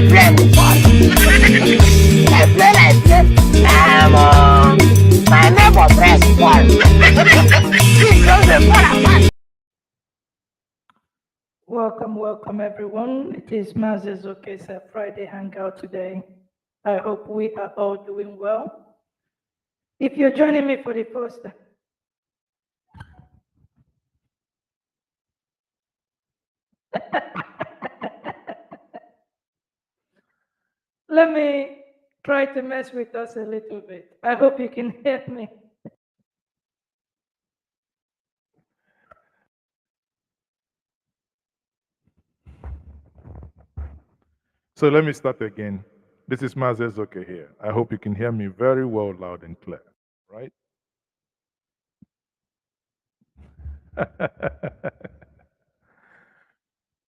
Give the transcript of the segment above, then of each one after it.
play before. I play. My neighbor press ball. He throws the ball apart. Welcome everyone. It is MaaziEzeoke's Friday Hangout today. I hope we are all doing well. If you're joining me for the first time, let me try to mess with us a little bit. I hope you can hear me. So let me start again. This is MaaziEzeoke here. I hope you can hear me very well, loud and clear, right?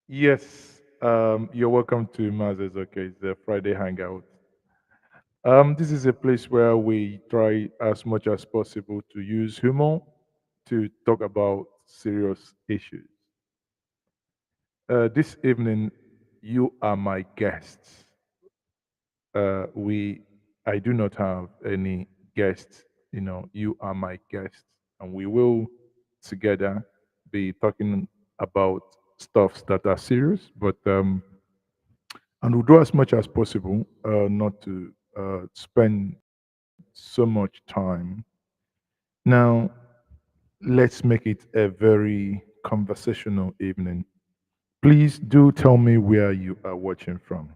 Yes, you're welcome to MaaziEzeoke. It's a Friday Hangout. This is a place where we try as much as possible to use humor to talk about serious issues. This evening, you are my guests. I do not have any guests. You are my guests, and we will together be talking about stuffs that are serious, but and we'll do as much as possible not to spend so much time. Now, let's make it a very conversational evening. Please do tell me where you are watching from.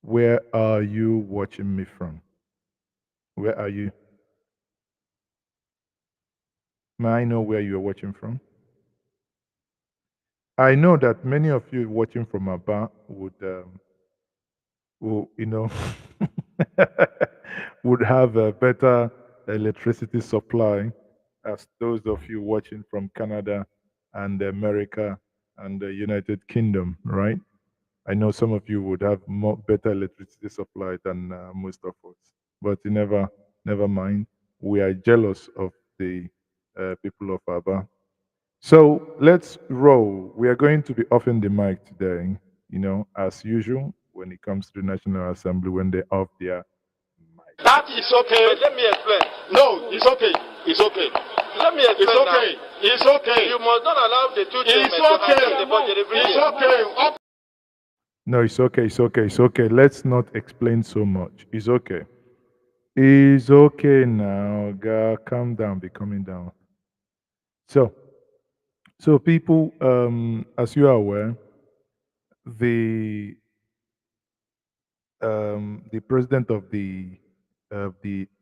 Where are you watching me from? Where are you? May I know where you are watching from? I know that many of you watching from Aba would would have a better electricity supply as those of you watching from Canada and America and the United Kingdom, right? I know some of you would have more better electricity supply than most of us, but never mind. We are jealous of the people of Aba. So let's roll. We are going to be offing the mic today, as usual, when it comes to the National Assembly, when they off their mic. That is okay. But let me explain. No, it's okay. It's okay. Let me explain. It's okay. Now. It's okay. You must not allow the two It's okay. It's okay. No, it's okay. It's okay. It's okay. Let's not explain so much. It's okay. It's okay now. God, calm down. Be coming down. So people, as you are aware, the president of the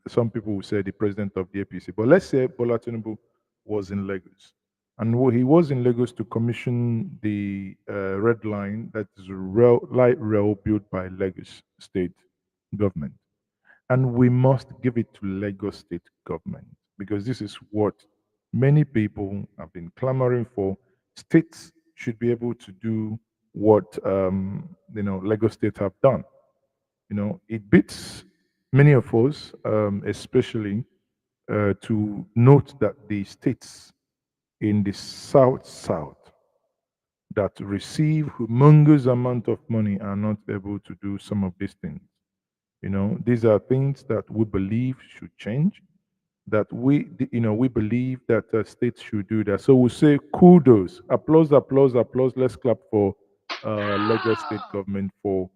some people will say the president of the APC, but let's say Bola Tinubu was in Lagos, and he was in Lagos to commission the red line, that is light rail built by Lagos State government, and we must give it to Lagos State government because this is what many people have been clamoring for. States should be able to do what Lagos State have done. It beats many of us, especially to note that the states in the south that receive humongous amount of money are not able to do some of these things. These are things that we believe should change. That we believe that states should do that. So we say kudos, applause, applause, applause. Let's clap for Lagos State government for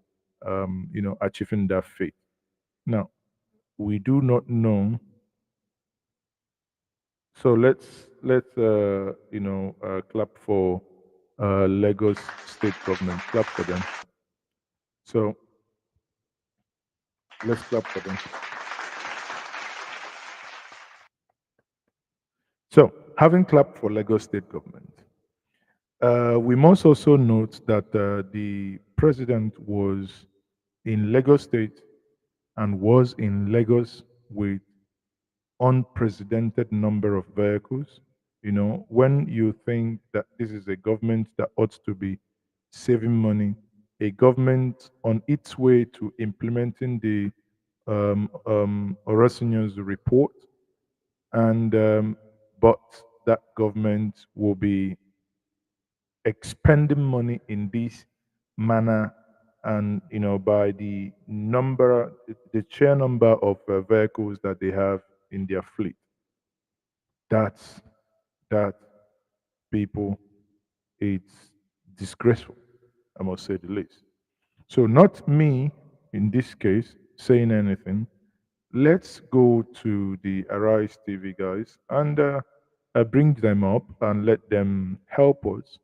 achieving that feat. Now, we do not know. So let's clap for Lagos State government. Clap for them. So let's clap for them. So having clapped for Lagos State government, we must also note that the president was in Lagos State and was in Lagos with unprecedented number of vehicles. When you think that this is a government that ought to be saving money, a government on its way to implementing the Orosinios report, and but that government will be expending money in this manner and by the number, the sheer number of vehicles that they have in their fleet. That's that people. It's disgraceful, I must say the least. So, not me in this case saying anything. Let's go to the Arise TV guys and bring them up and let them help us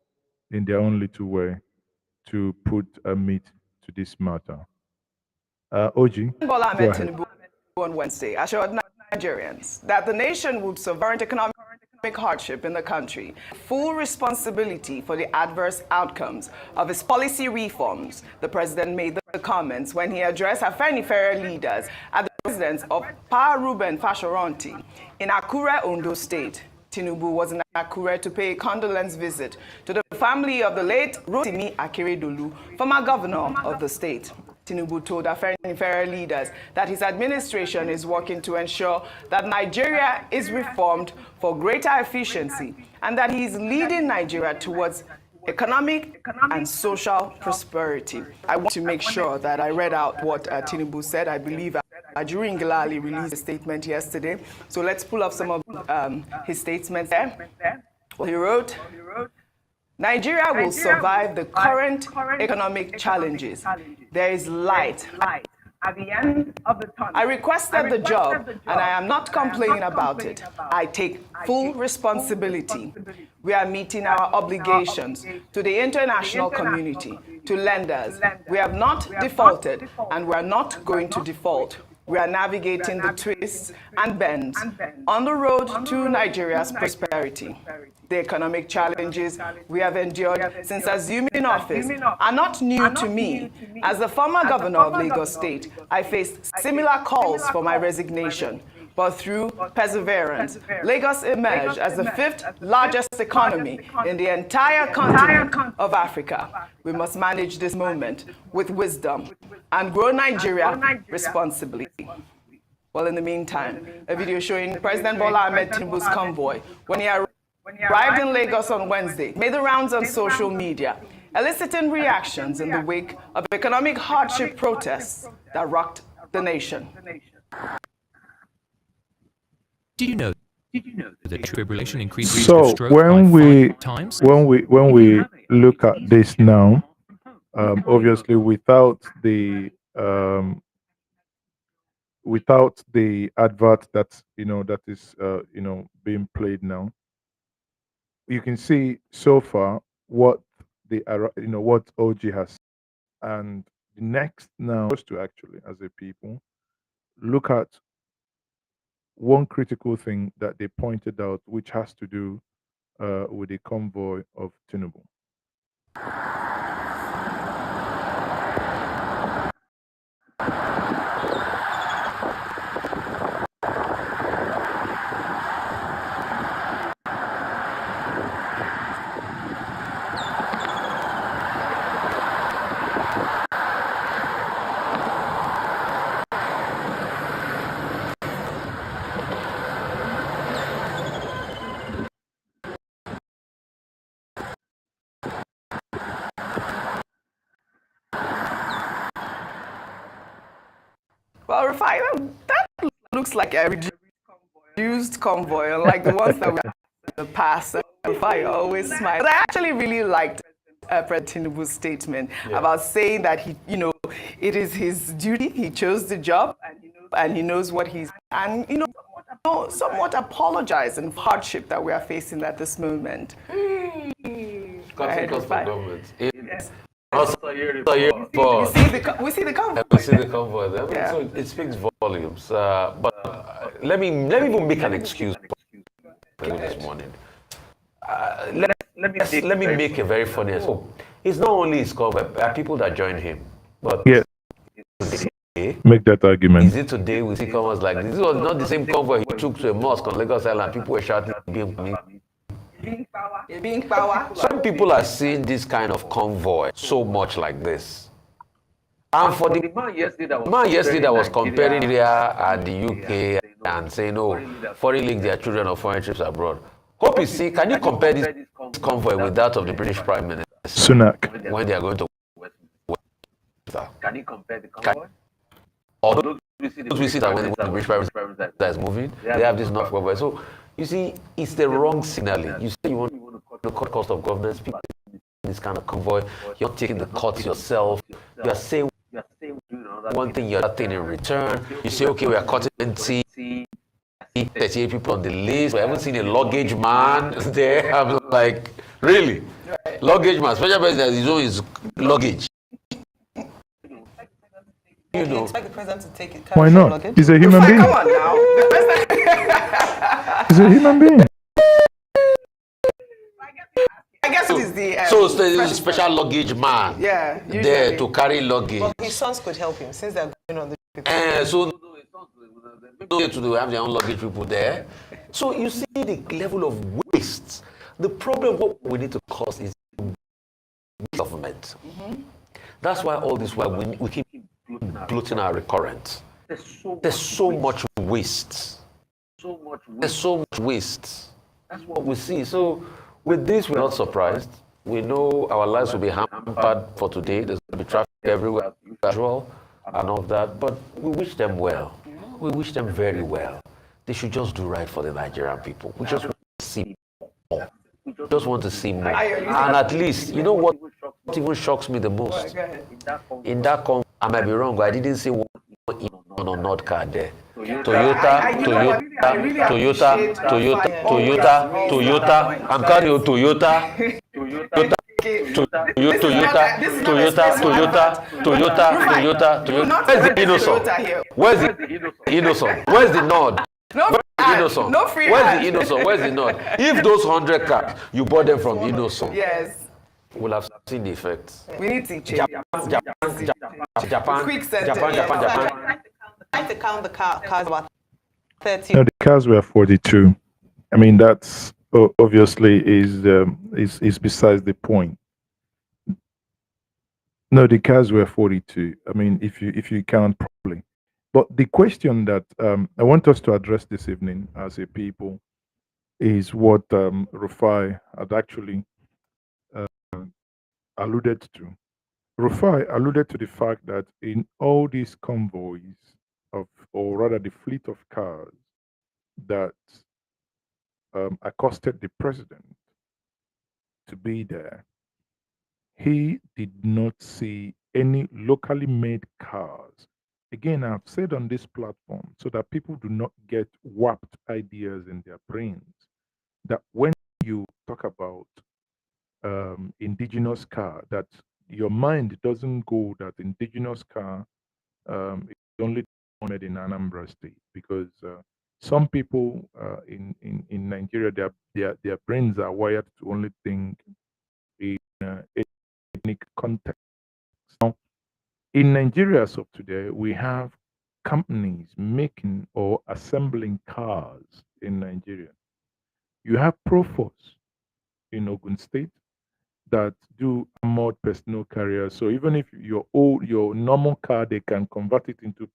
in their own little way to put a meat to this matter. Oji, Bola go Ahmed ahead. Tinubu on Wednesday assured Nigerians that the nation would suffer economic hardship in the country, full responsibility for the adverse outcomes of his policy reforms. The president made the comments when he addressed Afenifere leaders at the residence of Pa Ruben Fashoranti in Akure, Ondo State. Tinubu was in Akure to pay a condolence visit to the family of the late Rotimi Akeredolu, former governor of the state. Tinubu told Afenifere leaders that his administration is working to ensure that Nigeria is reformed for greater efficiency and that he is leading Nigeria towards economic and social prosperity. I want to make sure that I read out what Tinubu said. I believe Ajuri Ngilali released a statement yesterday. So let's pull up some of his statements there. Well, he wrote, Nigeria will survive the current economic challenges. There is light at the end of the tunnel. I requested the job and I am not complaining about it. I take full responsibility. We are meeting our obligations to the international community, to lenders. We have not defaulted and we are not going to default. We are navigating the twists and bends on the road to Nigeria's prosperity. The economic challenges we have endured since assuming office are not new to me. As the former governor of Lagos State, I faced similar calls for my resignation. But through perseverance, Lagos emerged as the 5th largest economy in the entire continent of Africa. We must manage this moment with wisdom and grow Nigeria responsibly. Well, in the meantime, a video showing President Bola Ahmed Tinubu's convoy when he arrived in Lagos on Wednesday made the rounds on social media, eliciting reactions in the wake of economic hardship protests that rocked the nation. Did you know that fibrillation increases So risk of stroke when by 5 times? when we look at this now, obviously without the advert that that is being played now, you can see so far what what OG has, and the next now is to actually, as a people, look at one critical thing that they pointed out, which has to do with the convoy of Tinubu. Well, Rufai, that looks like a reduced convoy, unlike the ones that we had in the past. Rufai always smiles. But I actually really liked President Tinubu's statement about saying that it is his duty. He chose the job, and he knows what he's and somewhat apologizing for hardship that we are facing at this moment. Cutting cost of government. Yes. Also, We see the convoy. we see the convoy there. Yeah. So it speaks volumes. But let me even make an excuse this morning. Let me make a very funny excuse. It's not only his convoy, there are people that join him. But Yes, today, make that argument. is it today we see convoys like this? This was not the same convoy he took to a mosque on Lagos Island. People were shouting, Being power. Some people are seeing this kind of convoy so much like this. And for the man yesterday that was comparing India and the UK and saying, oh, foreign league their children on foreign trips abroad. Hope you see, can you compare this convoy with that of the British Prime Minister Sunak. when they are going to Can you compare the convoy? Although we see that when the British Prime Minister is moving, they have this enough convoy. So you see, it's the wrong signaling. You say you want to cut cost of governance, people this kind of convoy, you're taking the cuts yourself, you are saying one thing, you're thing in return. You say, okay, we are cutting 38 people on the list. We haven't seen a luggage man there. I'm like, really? Luggage man, special president, his own is luggage. You know. Expect the president to take it. Why not? He's a human being. Come on now. The president. He's a human being. I guess it is the. So there's a special luggage man there to carry luggage. But his sons could help him since they're going on the so no need to have their own luggage people there. So you see the level of waste. The problem what we need to cause is government. That's why all this while we keep bloating our recurrent. There's so much waste. There's so much waste. That's what we see. So with this, we're not surprised. We know our lives will be hampered for today. There's going to be traffic everywhere, usual, and all of that. But we wish them well. We wish them very well. They should just do right for the Nigerian people. We just want to see more. We just want to see more. And at least, you know what even shocks me the most? In that I might be wrong, but I didn't see one or not card there. Toyota. I'm calling you Toyota. Where's the innocent? Where's the nod? Innocent. No free Where's the innocent? Where's the nod? If those 100 cars you bought them from innocent, Yes. we'll have seen the effects. We need to change. Japan. Quick sentence. I had to count the cars about 30. No, the cars were 42. I mean, that's obviously is besides the point. No, the cars were 42. I mean, if you count properly. But the question that I want us to address this evening as a people is what Rufai had actually alluded to. Rufai alluded to the fact that in all these convoys or rather the fleet of cars that accosted the president to be there, he did not see any locally made cars. Again, I've said on this platform so that people do not get warped ideas in their brains that when you talk about indigenous car, that your mind doesn't go that indigenous car is only made in Anambra State, because some people in Nigeria, their brains are wired to only think in ethnic context. Now, in Nigeria as of today, we have companies making or assembling cars in Nigeria. You have Profos in Ogun State that do armored personnel carriers. So even if your normal car, they can convert it into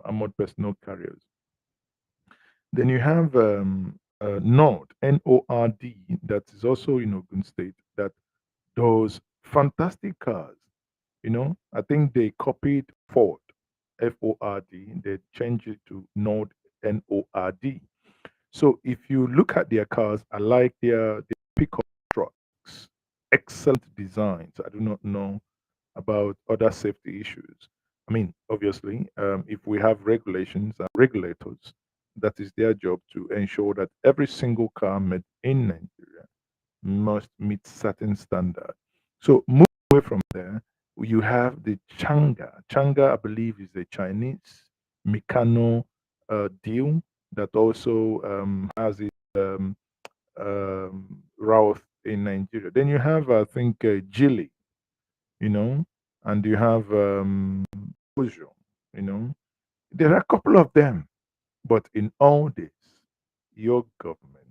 armored personnel carriers. Then you have Nord, Nord, that is also in Ogun State, that does fantastic cars. You know, I think they copied Ford, F-O-R-D, they changed it to Nord, N-O-R-D. So if you look at their cars, I like their pickup trucks, excellent designs. I do not know about other safety issues. I mean, obviously, if we have regulations and regulators, that is their job to ensure that every single car made in Nigeria must meet certain standards. So moving away from there, you have the Changa. Changa, I believe, is a Chinese Mikano deal that also has its route in Nigeria. Then you have, I think, Gili, you know, and you have Bojo, you know. There are a couple of them, but in all this, your government,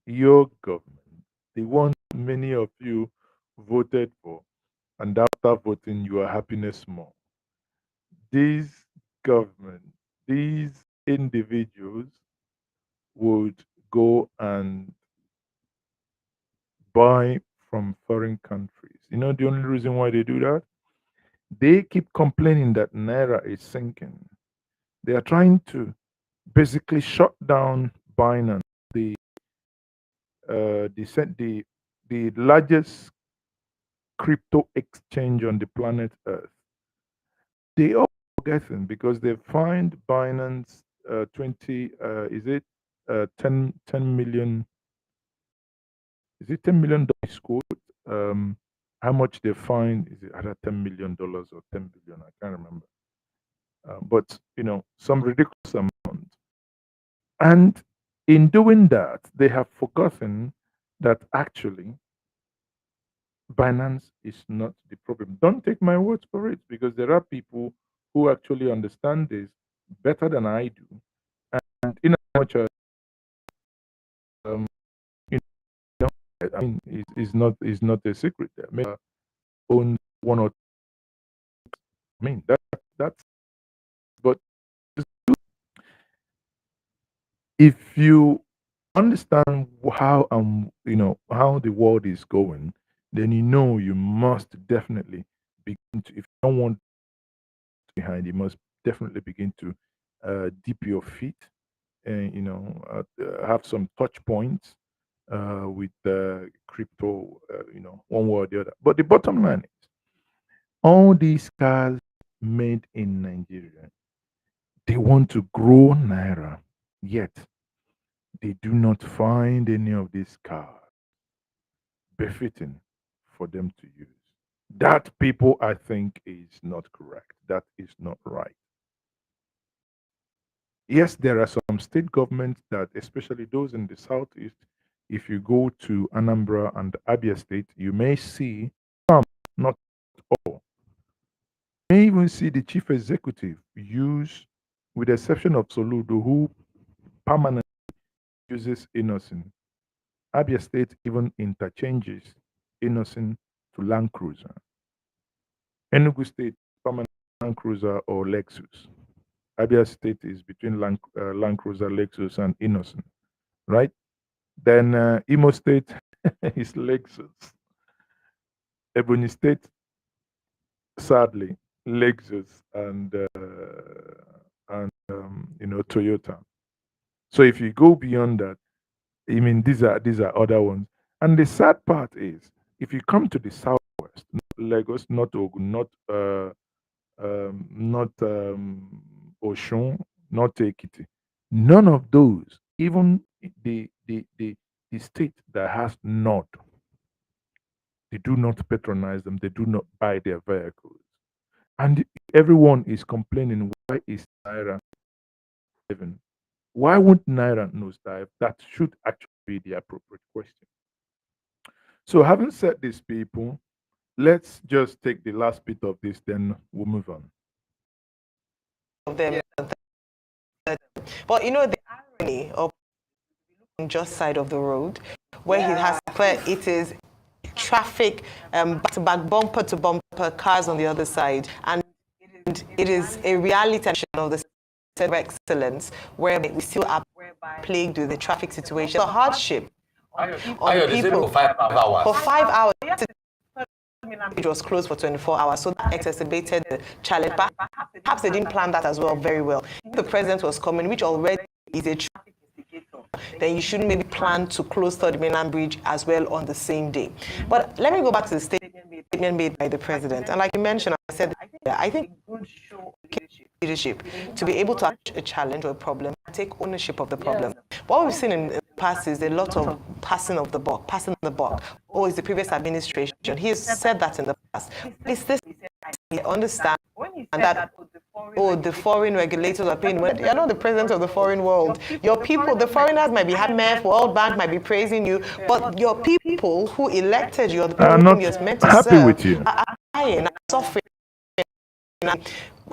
the one many of you voted for, and after voting, your happiness more. These government, these individuals would go and buy from foreign countries. You know the only reason why they do that? They keep complaining that Naira is sinking. They are trying to basically shut down Binance, the the largest crypto exchange on the planet Earth. They are forgetting because they find Binance 20 is it 10 million, is it $10 million quote? How much they find, is it either $10 million or 10 billion? I can't remember. But some ridiculous amount. And in doing that, they have forgotten that actually Binance is not the problem. Don't take my word for it, because there are people who actually understand this better than I do. And in as much as um, you know, I mean, it's not a secret there. Maybe own one or I mean that's but if you understand how how the world is going, then you must definitely begin to, if you don't want behind, you must definitely begin to dip your feet and have some touch points with crypto, one way or the other. But the bottom line is, all these cars made in Nigeria, they want to grow Naira, yet they do not find any of these cars befitting for them to use. That, people, I think, is not correct. That is not right. Yes, there are some state governments that, especially those in the southeast, if you go to Anambra and Abia State, you may see some, not all. You may even see the chief executive use, with the exception of Soludo, who permanently uses Innocent. Abia State even interchanges Innocent to Land Cruiser. Enugu State, permanent Land Cruiser or Lexus. Abia State is between Land Cruiser, Lexus, and Innocent, right? Then Imo State is Lexus. Ebony State, sadly, Lexus and Toyota. So if you go beyond that, I mean these are other ones. And the sad part is, if you come to the southwest, not Lagos, not Ogun, not Oshun, not Ekiti, none of those, even the state that has not, they do not patronize them, they do not buy their vehicles. And everyone is complaining, why is Naira living? Why won't Naira nosedive? That should actually be the appropriate question. So, having said this, people, let's just take the last bit of this, then we'll move on. Of them. But the irony of just side of the road, where he has clear, it is traffic, back to back, bumper to bumper, cars on the other side, and it is a reality of the center of excellence where we still are plagued with the traffic situation, the hardship on people for 5 hours. for 5 hours. It was closed for 24 hours, so that exacerbated the challenge. But perhaps they didn't plan that as well very well. If the president was coming, which already is a traffic indicator, then you shouldn't maybe plan to close Third Mainland Bridge as well on the same day. But let me go back to the statement made by the president. And like you mentioned, I said, I think good show leadership to be able to approach a challenge or a problem, take ownership of the problem. What we've seen in the past is a lot of passing the buck. Oh, it's the previous administration. He has said that in the past. It's this, I understand, and that, the foreign regulators are paying. You're not the president of the foreign world. Your people, the foreigners might be happy, World Bank might be praising you, but your people who elected you, or the people I'm not whom you're meant to happy serve, with you. are dying, are suffering.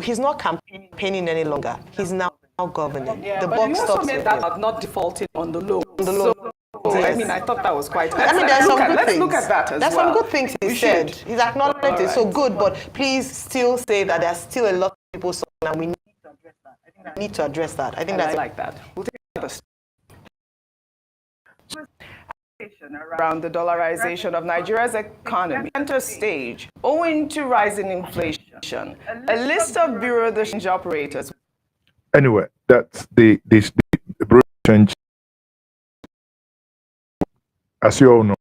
He's not campaigning any longer. He's now governing. Yeah, the but buck you also stops made with that him. of not defaulting on the loan. Yes. I mean, I thought that was quite. There's some good let's things. look at that as There's well. some good things he said. He's acknowledged it, so good. But please still say that there's still a lot of people suffering, and we need to address that. I think that's like that. We'll take around the dollarization of Nigeria's economy center stage owing to rising inflation. A list of bureau de change operators. Anyway, that's the bureau de change. As you all know,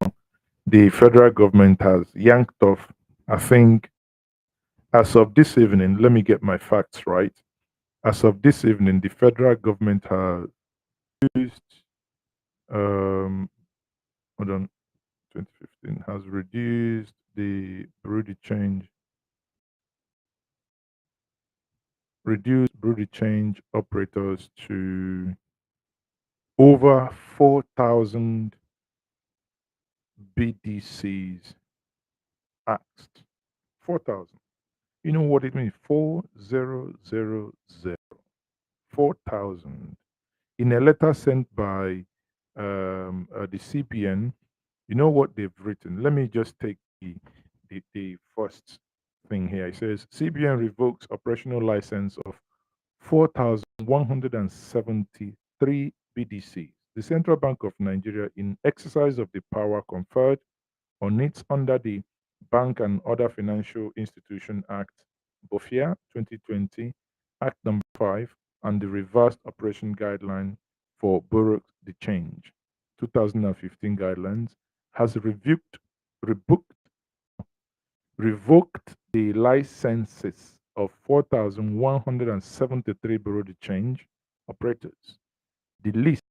the federal government has yanked off, I think, as of this evening, let me get my facts right. As of this evening, the federal government has used, hold on, 2015, has reduced the bureau de change, operators to over 4,000 BDCs asked. 4,000. You know what it means? 4,000. 4,000. In a letter sent by the CBN, you know what they've written? Let me just take the first thing here. It says CBN revokes operational license of 4,173 BDCs. The Central Bank of Nigeria, in exercise of the power conferred on it under the Bank and Other Financial Institution Act, BOFIA 2020, Act number 5, and the Revised Operation Guideline for Bureau de Change 2015 guidelines, has revoked the licenses of 4,173 Bureau de Change operators. The list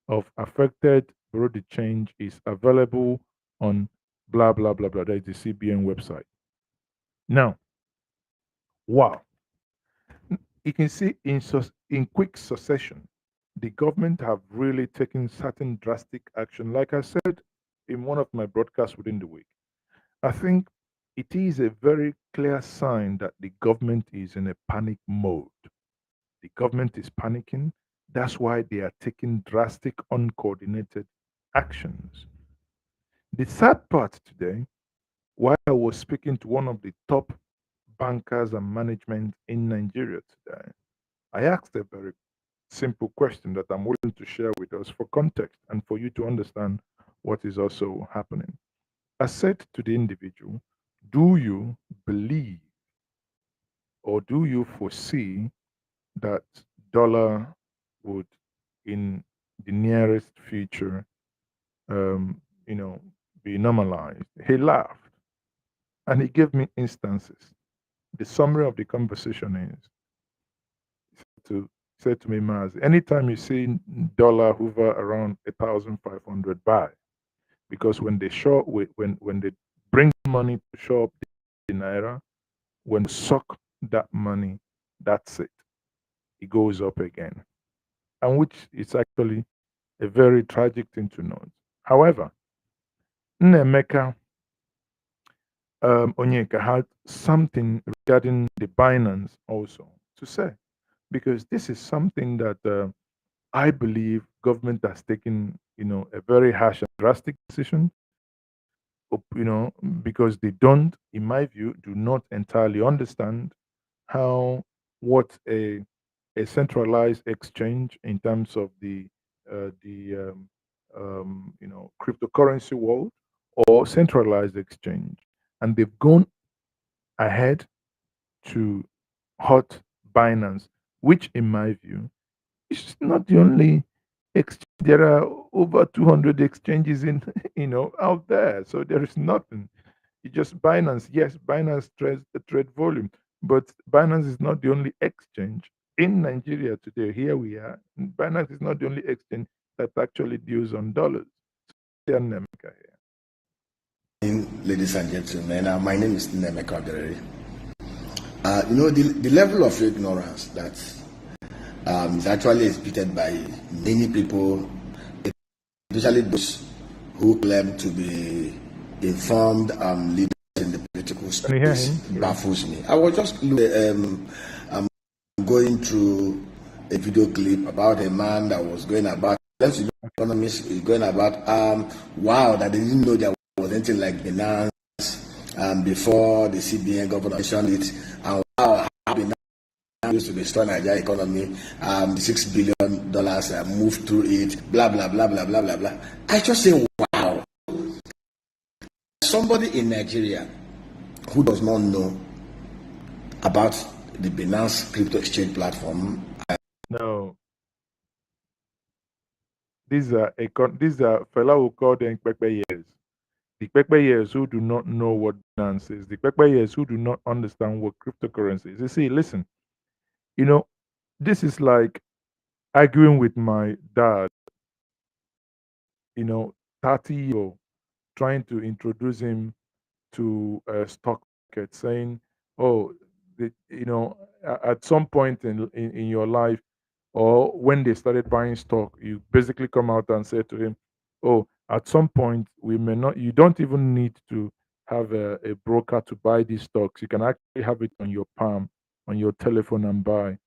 of affected Bureau de Change is available on blah, blah, blah, blah. That is the CBN website. Now, wow. You can see in quick succession, the government have really taken certain drastic action. Like I said in one of my broadcasts within the week, I think it is a very clear sign that the government is in a panic mode. The government is panicking. That's why they are taking drastic, uncoordinated actions. The sad part today, while I was speaking to one of the top bankers and management in Nigeria today, I asked a very simple question that I'm willing to share with us for context and for you to understand what is also happening. I said to the individual, do you believe or do you foresee that dollar would in the nearest future be normalized? He laughed and he gave me instances. The summary of the conversation is said to me, Maz, anytime you see dollar hover around 1,500, buy, because when they when they bring money to show up the naira, when they suck that money, that's it. It goes up again, and which is actually a very tragic thing to note. However, Nnemeka Onyeka had something regarding the Binance also to say, because this is something that I believe government has taken, a very harsh and drastic decision, because they don't, in my view, do not entirely understand what a centralized exchange in terms of the cryptocurrency world or centralized exchange, and they've gone ahead to hurt Binance, which, in my view, is not the only exchange. There are over 200 exchanges out there, so there is nothing. It's just Binance. Yes, Binance trade volume, but Binance is not the only exchange in Nigeria today. Here we are. Binance is not the only exchange that actually deals on dollars. So, ladies and gentlemen, my name is Njenje. The level of ignorance that is actually exhibited by many people, especially those who claim to be informed leaders in the political space, baffles me. I was just going through a video clip about a man that was going about, economists going about, wow, that they didn't know there was anything like Binance before the CBN government mentioned it, and wow, how Binance used to destroy Nigeria economy, the $6 billion moved through it, blah blah blah blah blah blah blah. I just say, wow, somebody in Nigeria who does not know about the Binance crypto exchange platform? No. These are fella who call them Pekpeyers. The Pekpeyers who do not know what Binance is. The Pekpeyers who do not understand what cryptocurrency is. You see, listen, this is like arguing with my dad, 30 years, trying to introduce him to a stock market, saying, oh, at some point in your life, or when they started buying stock, you basically come out and say to him, oh, at some point you don't even need to have a broker to buy these stocks. You can actually have it on your palm, on your telephone, and buy.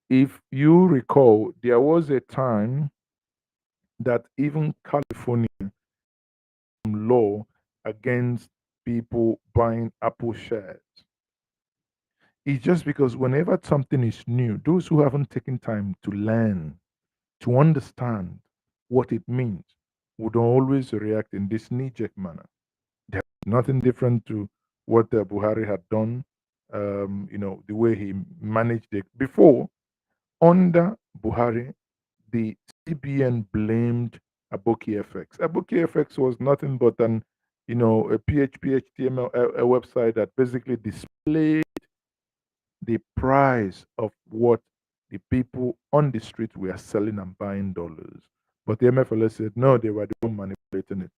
If you recall, there was a time that even California law against people buying Apple shares. It's just because whenever something is new, those who haven't taken time to learn, to understand what it means, would always react in this knee-jerk manner. There's nothing different to what Buhari had done, the way he managed it. Before, under Buhari, the CBN blamed Aboki FX. Aboki FX was nothing but a PHP HTML a website that basically displayed the price of what the people on the street were selling and buying dollars. But the MFLS said no, they were the one manipulating it.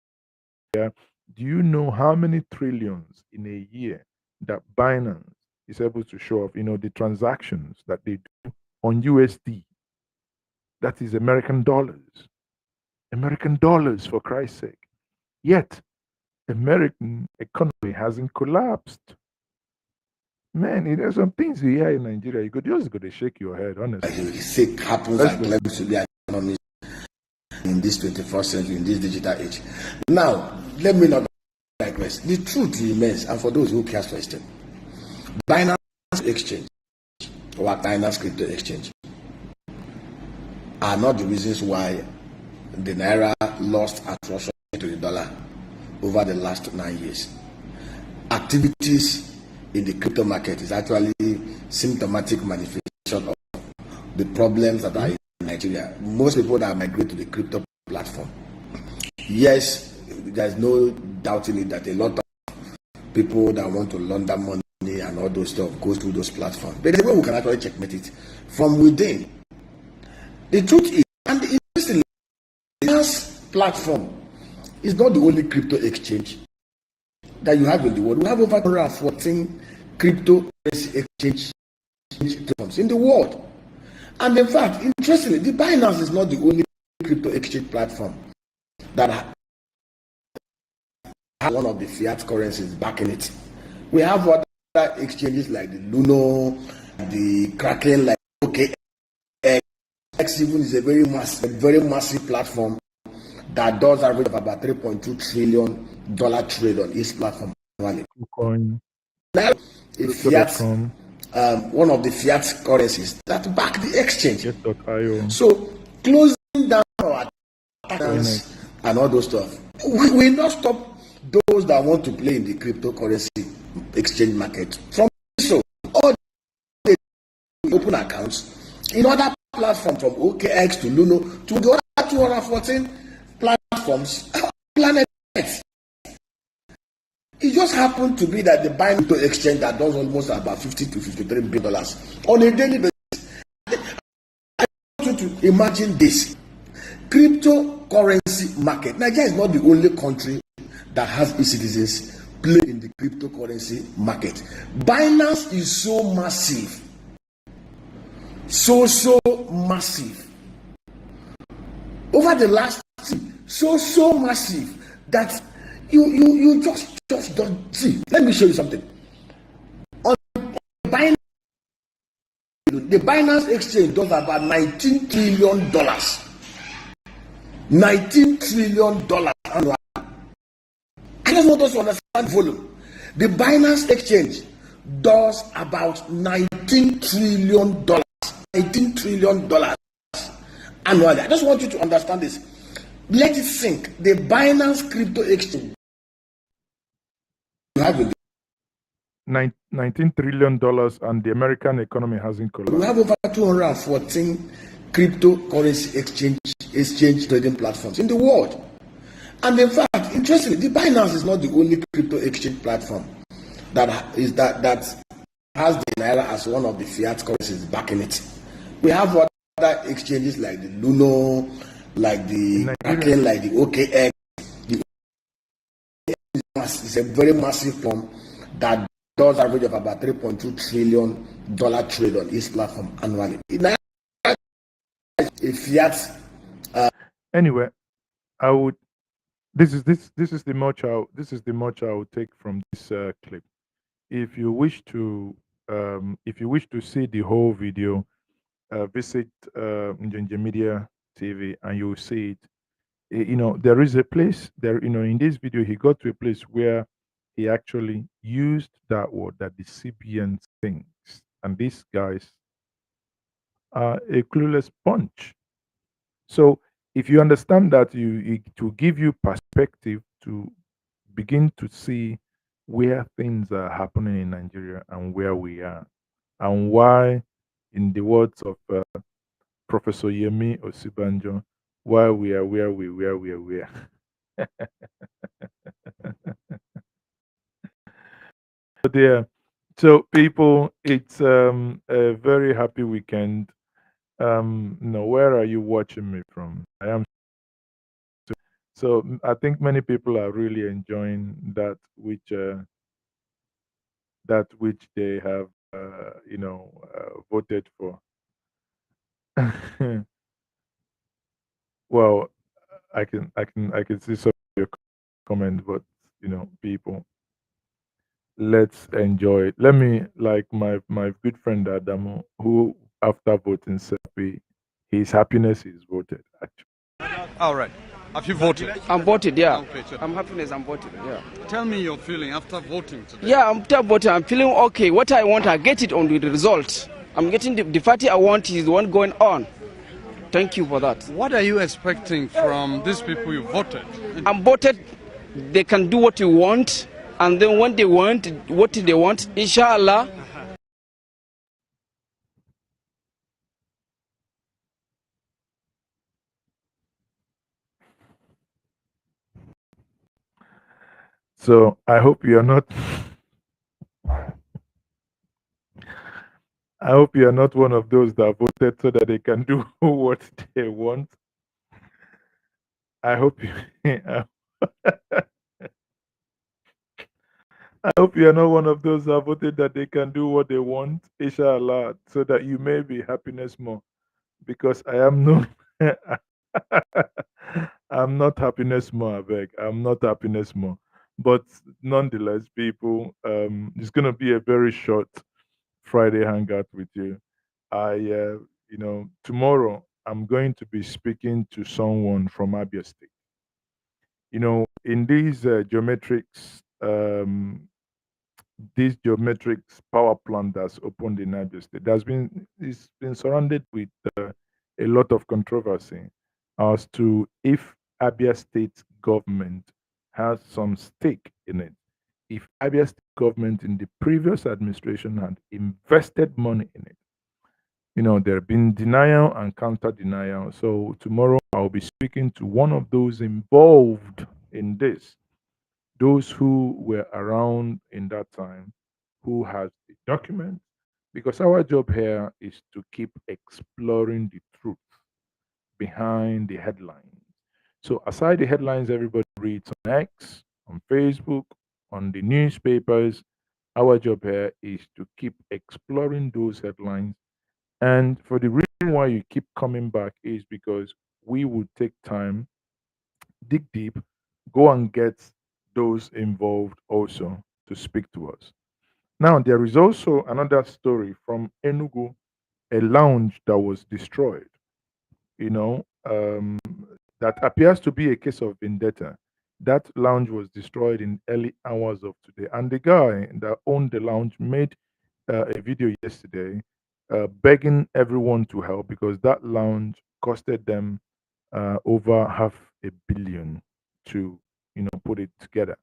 Yeah. Do you know how many trillions in a year that Binance is able to show off? The transactions that they do on USD. That is American dollars. American dollars, for Christ's sake. Yet, American economy hasn't collapsed. Man, there's some things you hear in Nigeria, you could just go to shake your head, honestly. Sick happens and claims to be an economist in this 21st century, in this digital age. Now, let me not digress. The truth remains, and for those who care for it, Binance Exchange or Binance Crypto Exchange are not the reasons why the Naira lost attraction to the dollar over the last 9 years. Activities in the crypto market is actually symptomatic manifestation of the problems that are in Nigeria. Most people that migrate to the crypto platform, yes, there's no doubting it that a lot of people that want to launder money and all those stuff goes through those platforms. But the way we can actually checkmate it from within. The truth is, and interestingly, this platform is not the only crypto exchange that you have in the world. We have over 114 cryptocurrency exchange platforms in the world. And in fact, interestingly, the Binance is not the only crypto exchange platform that has one of the fiat currencies backing it. We have other exchanges like the Luno, the Kraken, like OKX. X even is a very massive platform that does average of about $3.2 trillion trade on each platform. Now, fiat, one of the fiat currencies that back the exchange. So closing down our attacks and all those stuff, we will not stop those that want to play in the cryptocurrency exchange market from so all they open accounts in other platforms, from OKX to Luno to the other 214 platforms on planet Earth. It just happened to be that the Binance exchange that does almost about $50 to $53 billion on a daily basis. I want you to imagine this cryptocurrency market. Nigeria is not the only country that has its citizens play in the cryptocurrency market. Binance is so massive. So massive over the last so massive that you just don't see. Let me show you something. On Binance, the Binance exchange does about $19 trillion. $19 trillion annually. I just want us to understand volume. The Binance exchange does about $19 trillion. $18 trillion annually. I just want you to understand this. Let it sink. The Binance crypto exchange have in $19 trillion, and the American economy hasn't collapsed. we have over 214 cryptocurrency exchange trading platforms in the world. And in fact, interestingly, the Binance is not the only crypto exchange platform that has the Naira as one of the fiat currencies backing it. We have other exchanges like the Luno, like the Kraken, like the OKX. The OKX is a very massive firm that does average of about $3.2 trillion trade on each platform annually. A fiat. Anyway, I would. This is the much I would take from this clip. If you wish to see the whole video, visit Njenje Media TV and you will see it. There is a place there. In this video, he got to a place where he actually used that word that the CBN thinks, and these guys are a clueless bunch. So if you understand that, it will give you perspective to begin to see where things are happening in Nigeria and where we are, and why, in the words of Professor Yemi Osibanjo, why we are where we are. There. So people, it's a very happy weekend. Where are you watching me from? I am. So I think many people are really enjoying that which they have voted for. Well, I can see some of your comments, but people, let's enjoy it. Let me, like my good friend Adamo, who after voting said his happiness is voted actually. All right. Have you voted? I'm voted, yeah. Okay, so I'm happiness, I'm voted, yeah. tell me your feeling after voting today. Yeah, after voting, I'm feeling okay. What I want, I get it on the result. I'm getting the party I want is the one going on. Thank you for that. What are you expecting from these people you voted? I'm voted, they can do what you want, and then when they want, what they want, inshallah. So I hope you are not. I hope you are not one of those that voted so that they can do what they want. I hope you. I hope you are not one of those that voted that they can do what they want, inshallah, so that you may be happiness more. Because I am no. I'm not happiness more, I beg. I'm not happiness more. But nonetheless, people, it's going to be a very short Friday hangout with you. Tomorrow I'm going to be speaking to someone from Abia State. In these geometrics power plant that's opened in Abia State, it's been surrounded with a lot of controversy as to if Abia State government has some stake in it. If Abia State government in the previous administration had invested money in it. There have been denial and counter denial. So tomorrow I'll be speaking to one of those involved in this, those who were around in that time, who has the document, because our job here is to keep exploring the truth behind the headlines. So aside the headlines everybody reads on X, on Facebook, on the newspapers, our job here is to keep exploring those headlines. And for the reason why you keep coming back is because we would take time, dig deep, go and get those involved also to speak to us. Now, there is also another story from Enugu, a lounge that was destroyed, that appears to be a case of vendetta. That lounge was destroyed in early hours of today. And the guy that owned the lounge made a video yesterday begging everyone to help because that lounge costed them over $500 million to put it together.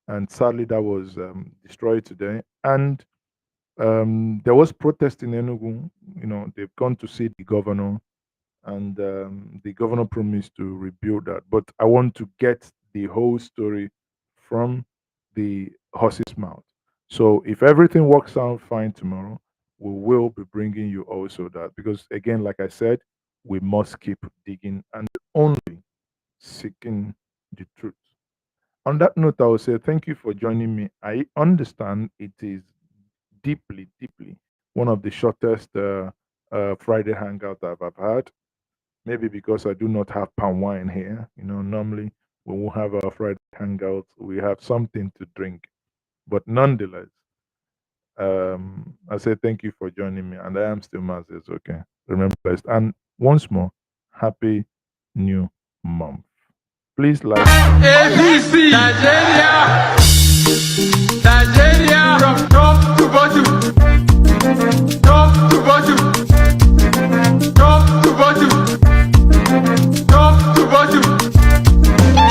and sadly that was destroyed today. And there was protest in Enugu. You know, they've gone to see the governor, and the governor promised to rebuild that. But I want to get the whole story from the horse's mouth. So if everything works out fine tomorrow, we will be bringing you also that, because again, like I said, we must keep digging and only seeking the truth. On that note, I will say thank you for joining me. I understand it is deeply, deeply one of the shortest Friday hangout I've had. Maybe because I do not have palm wine here. You know, normally when we have our Friday hangout, we have something to drink. But nonetheless, I say thank you for joining me, and I am still MaaziEzeoke. Remember, blessed. And once more, happy new month. Please like. ABC Nigeria, Nigeria, from top to bottom, top to bottom, top to bottom, top to bottom.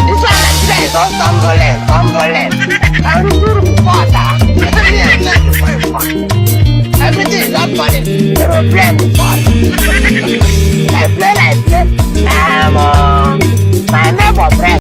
It's all like this. Don't stumble. Everything is up for it. They will play the ball. I play. My neighbor,